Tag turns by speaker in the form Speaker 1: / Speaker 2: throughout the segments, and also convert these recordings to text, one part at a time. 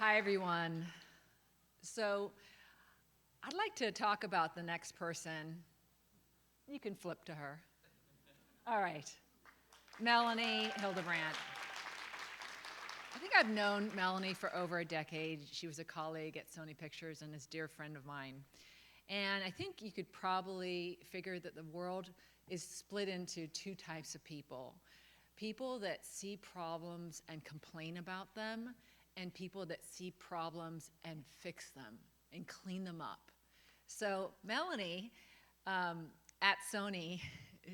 Speaker 1: Hi, everyone. So I'd like to talk about the next person. You can flip to her. All right. Melanie Hildebrandt. I think I've known Melanie for over a decade. She was a colleague at Sony Pictures and is a dear friend of mine. And I think you could probably figure that the world is split into two types of people. People that see problems and complain about them, and people that see problems and fix them and clean them up. So Melanie, at Sony,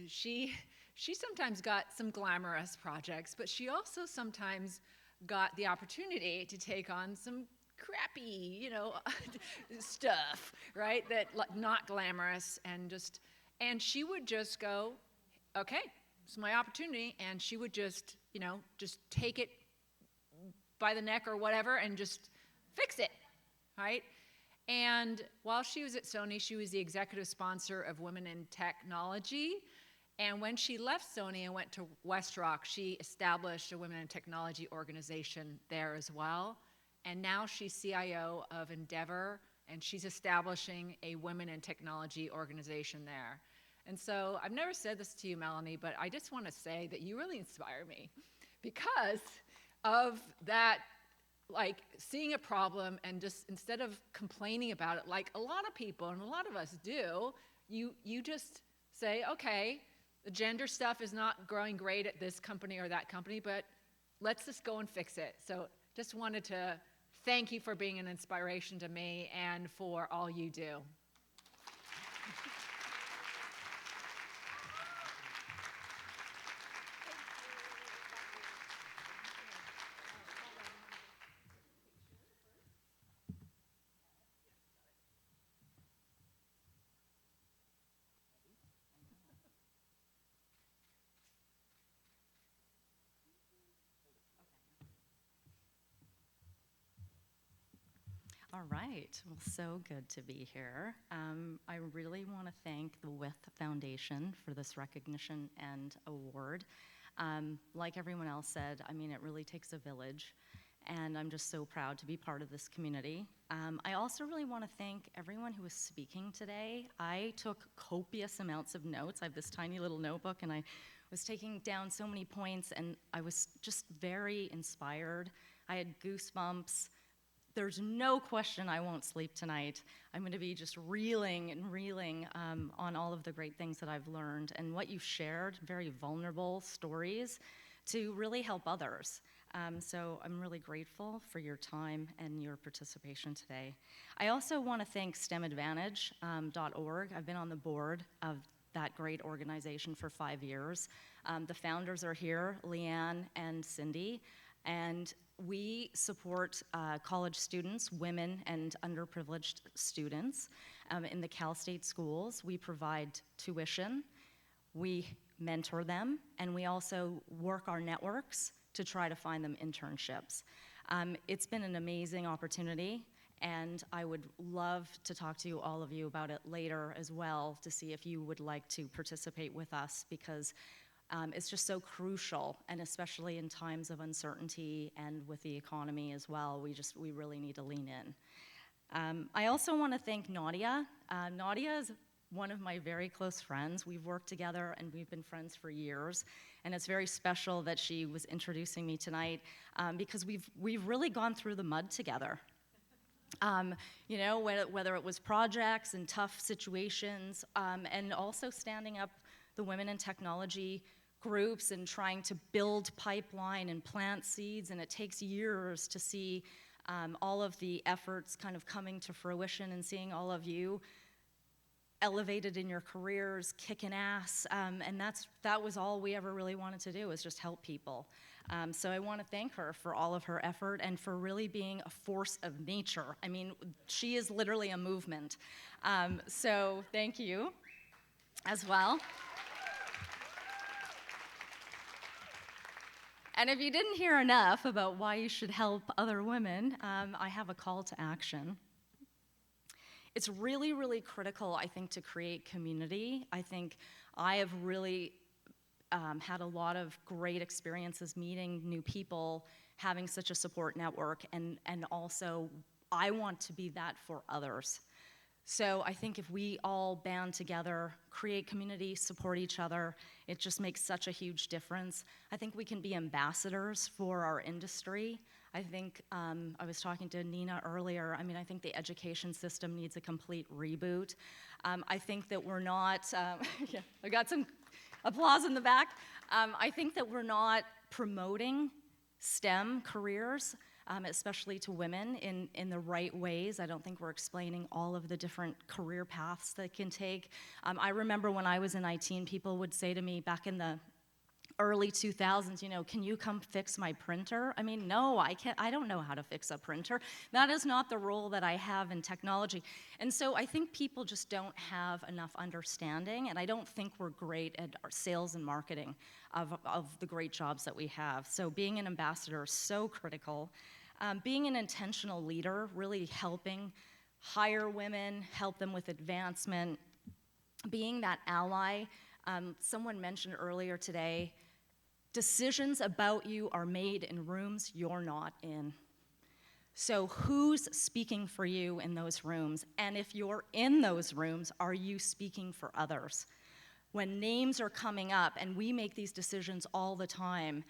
Speaker 1: she sometimes got some glamorous projects, but she also sometimes got the opportunity to take on some crappy, stuff, right? That not glamorous, and she would just go, okay, it's my opportunity, and she would just take it by the neck or whatever and just fix it, right? And while she was at Sony, she was the executive sponsor of Women in Technology. And when she left Sony and went to WestRock, she established a Women in Technology organization there as well. And now she's CIO of Endeavor, and she's establishing a Women in Technology organization there. And so I've never said this to you, Melanie, but I just want to say that you really inspire me because of that, like seeing a problem and just instead of complaining about it, like a lot of people and a lot of us do, you just say, okay, the gender stuff is not growing great at this company or that company, but let's just go and fix it. So just wanted to thank you for being an inspiration to me and for all you do.
Speaker 2: All right, well, so good to be here. I really want to thank the WiTH Foundation for this recognition and award. Like everyone else said, I mean, it really takes a village, and I'm just so proud to be part of this community. I also really want to thank everyone who was speaking today. I took copious amounts of notes. I have this tiny little notebook, and I was taking down so many points, and I was just very inspired. I had goosebumps. There's no question I won't sleep tonight. I'm going to be just reeling and reeling on all of the great things that I've learned and what you've shared, very vulnerable stories to really help others. So I'm really grateful for your time and your participation today. I also want to thank STEMadvantage.org. I've been on the board of that great organization for 5 years. The founders are here, Leanne and Cindy, and we support college students, women and underprivileged students in the Cal State schools. We provide tuition, we mentor them, and we also work our networks to try to find them internships. It's been an amazing opportunity, and I would love to talk to all of you about it later as well to see if you would like to participate with us, because it's just so crucial, and especially in times of uncertainty and with the economy as well, we really need to lean in. I also want to thank Nadya. Nadya is one of my very close friends. We've worked together and we've been friends for years, and it's very special that she was introducing me tonight because we've really gone through the mud together. Whether it was projects and tough situations, and also standing up the Women in Technology groups and trying to build pipeline and plant seeds, and it takes years to see all of the efforts kind of coming to fruition and seeing all of you elevated in your careers, kicking ass, and that was all we ever really wanted to do, was just help people. So I want to thank her for all of her effort and for really being a force of nature. I mean, she is literally a movement. So thank you as well. And if you didn't hear enough about why you should help other women, I have a call to action. It's really, really critical, I think, to create community. I think I have really had a lot of great experiences meeting new people having such a support network, and also I want to be that for others. So I think if we all band together, create community, support each other, it just makes such a huge difference. I think we can be ambassadors for our industry. I think, I was talking to Nina earlier, I mean, I think the education system needs a complete reboot. I think that we're not, yeah, I got some applause in the back. I think that we're not promoting STEM careers, especially to women, in the right ways. I don't think we're explaining all of the different career paths that can take. I remember when I was in IT and people would say to me back in the early 2000s, you know, can you come fix my printer? I mean, no, I can't, I don't know how to fix a printer. That is not the role that I have in technology. And so I think people just don't have enough understanding, and I don't think we're great at our sales and marketing of the great jobs that we have. So being an ambassador is so critical. Being an intentional leader, really helping hire women, help them with advancement, being that ally. Someone mentioned earlier today, decisions about you are made in rooms you're not in. So who's speaking for you in those rooms? And if you're in those rooms, are you speaking for others? When names are coming up, and we make these decisions all the time,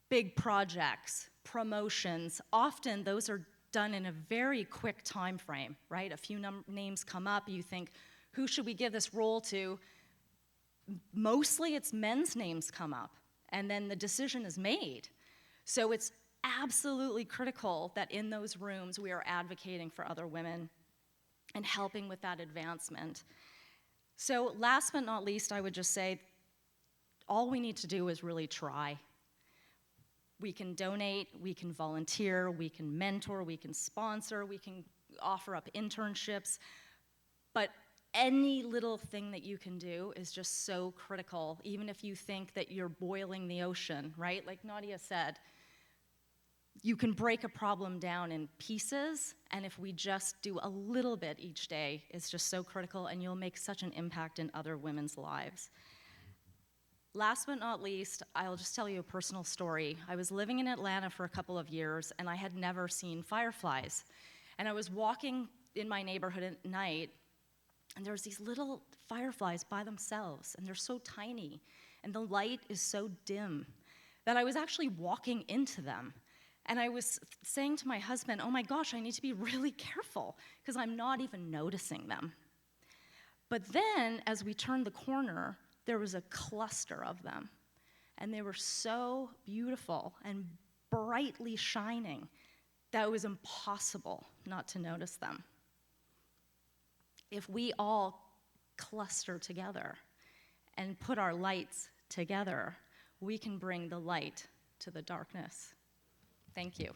Speaker 2: big projects, promotions, often those are done in a very quick time frame, right? A few names come up, you think, who should we give this role to? Mostly it's men's names come up, and then the decision is made. So it's absolutely critical that in those rooms we are advocating for other women and helping with that advancement. So last but not least, I would just say, all we need to do is really try. We can donate, we can volunteer, we can mentor, we can sponsor, we can offer up internships, but any little thing that you can do is just so critical, even if you think that you're boiling the ocean, right? Like Nadya said, you can break a problem down in pieces, and if we just do a little bit each day, it's just so critical, and you'll make such an impact in other women's lives. Last but not least, I'll just tell you a personal story. I was living in Atlanta for a couple of years, and I had never seen fireflies. And I was walking in my neighborhood at night, and there was these little fireflies by themselves, and they're so tiny, and the light is so dim that I was actually walking into them. And I was saying to my husband, oh my gosh, I need to be really careful, because I'm not even noticing them. But then, as we turned the corner, there was a cluster of them, and they were so beautiful and brightly shining that it was impossible not to notice them. If we all cluster together and put our lights together, we can bring the light to the darkness. Thank you.